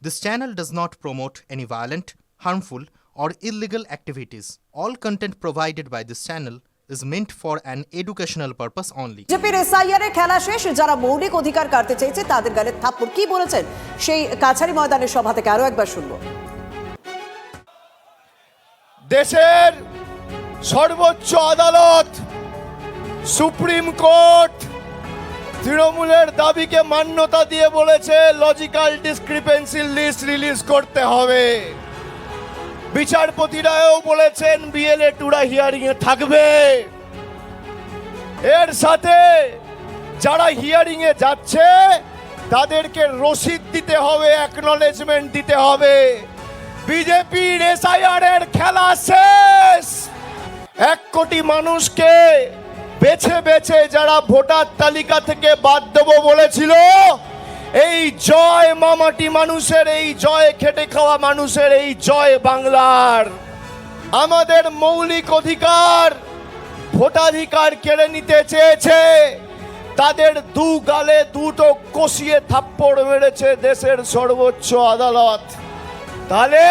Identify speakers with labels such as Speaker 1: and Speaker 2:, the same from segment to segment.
Speaker 1: This channel does not promote any violent, harmful, or illegal activities. All content provided by this channel is meant for an educational purpose only.
Speaker 2: বিজেপির SIR এর খেলা শেষ, যারা মৌলিক অধিকার কাটতে চেয়েছে তাদের গালে থাপ্পড়। কি বলেছেন সেই কাছারি ময়দানের সভা থেকে আরো একবার শুনবো।
Speaker 3: দেশের সর্বোচ্চ আদালত সুপ্রিম কোর্ট তৃণমূলের দাবিকে মান্যতা দিয়ে বলেছে লজিক্যাল ডিসক্রিপেন্সি লিস্ট রিলিজ করতে হবে। বিচারপতিরাও বলেছেন বিএলএ টুরা হিয়ারিং এ থাকবে। এর সাথে যারা হিয়ারিং এ যাচ্ছে তাদেরকে রসিদ দিতে হবে, অ্যাকনলেজমেন্ট দিতে হবে। বিজেপির এসআইআর এর খেলা শেষ। 1 কোটি মানুষকে বেছে বেছে যারা ভোটার তালিকা থেকে বাদ দেব বলেছিল, এই জয় মামাটি মানুষের, এই জয় খেটে খাওয়া মানুষের, এই জয় বাংলার। আমাদের মৌলিক অধিকার ভোটাধিকার কেড়ে নিতে চেয়েছে, তাদের দু গালে দুটো কষিয়ে থাপ্পড় মেরেছে দেশের সর্বোচ্চ আদালত। তাহলে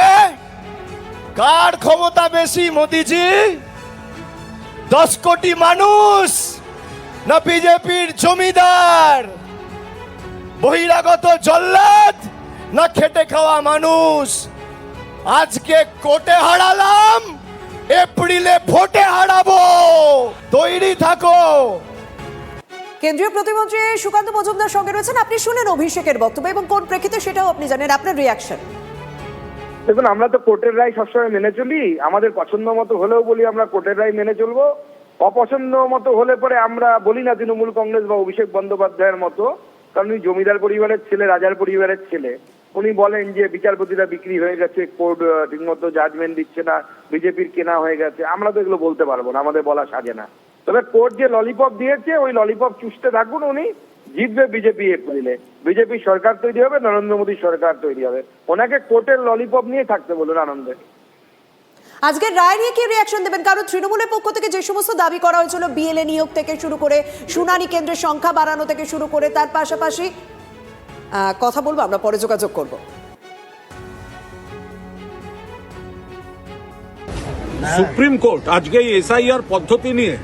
Speaker 3: কার ক্ষমতা বেশি, মোদিজি 10 কোটি মানুষ না বিজেপির জমিদার, বহিরাগত জল্লাদ না খেটে খাওয়া মানুষ? আজকে কোর্টে হারালাম, এপ্রিলে ভোটে হারাবো, তৈরি থাকো।
Speaker 2: কেন্দ্রীয় প্রতিমন্ত্রী সুকান্ত মজুমদার সঙ্গে রয়েছেন, আপনি শুনেন অভিষেকের বক্তব্য এবং কোন প্রেক্ষিতে সেটাও আপনি জানেন, আপনার রিয়াকশন।
Speaker 4: দেখুন, আমরা তো কোর্টের রায় সবসময় মেনে চলি। আমাদের পছন্দ মতো হলেও বলি আমরা কোর্টের রায় মেনে চলবো, অপছন্দ মতো হলে পরে আমরা বলি না তৃণমূল কংগ্রেস বা অভিষেক বন্দ্যোপাধ্যায়ের মতো। কারণ উনি জমিদার পরিবারের ছেলে, রাজার পরিবারের ছেলে। উনি বলেন যে বিচারপতিরা বিক্রি হয়ে গেছে, কোর্ট ঠিকমতো জাজমেন্ট দিচ্ছে না, বিজেপির কেনা হয়ে গেছে। আমরা তো এগুলো বলতে পারবো না, আমাদের বলা সাজে না। তবে কোর্ট যে ললিপপ দিয়েছে ওই ললিপপ চুষতে থাকুন, উনি জিতবে বিজেপি এপ্রিলে। বিজেপি সরকার তৈরি হবে, নরেন্দ্র মোদী সরকার তৈরি হবে। ওনাকে কোর্টের ললিপপ নিয়ে থাকতে বলুন আনন্দে।
Speaker 2: আজকের রায় নিয়ে কি রিয়াকশন দেবেন? কারণ তৃণমূলের পক্ষ থেকে যে সমস্ত দাবি করা হয়েছিল, বিএলএ নিয়োগ থেকে শুরু করে শুনানি কেন্দ্রের সংখ্যা বাড়ানো থেকে শুরু করে, তার পাশাপাশি কথা বলবো, আমরা পরে যোগাযোগ করব।
Speaker 5: সুপ্রিম কোর্ট আজকে এসআইআর পদ্ধতি নিয়ে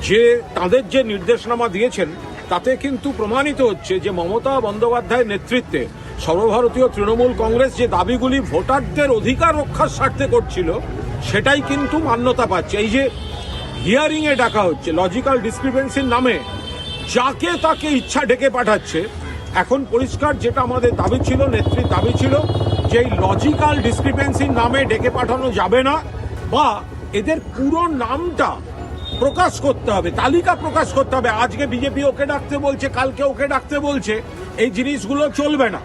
Speaker 5: যে তাদের যে নির্দেশনামা দিয়েছেন, তাতে কিন্তু প্রমাণিত হচ্ছে যে মমতা বন্দ্যোপাধ্যায়ের নেতৃত্বে সর্বভারতীয় তৃণমূল কংগ্রেস যে দাবিগুলি ভোটারদের অধিকার রক্ষার স্বার্থে করছিল, সেটাই কিন্তু মান্যতা পাচ্ছে। এই যে হিয়ারিং এ ডাকা হচ্ছে লজিক্যাল ডিসক্রিপেন্সির নামে, যাকে তাকে ইচ্ছা ডেকে পাঠাচ্ছে। এখন পরিষ্কার যেটা আমাদের দাবি ছিল, নেত্রীর দাবি ছিল যে এই লজিক্যাল ডিসক্রিপেন্সির নামে ডেকে পাঠানো যাবে না, বা এদের পুরো নামটা প্রকাশ করতে হবে, তালিকা প্রকাশ করতে হবে। আজকে বিজেপি ওকে ডাকতে বলছে, কালকে ওকে ডাকতে বলছে, এই জিনিসগুলো চলবে না।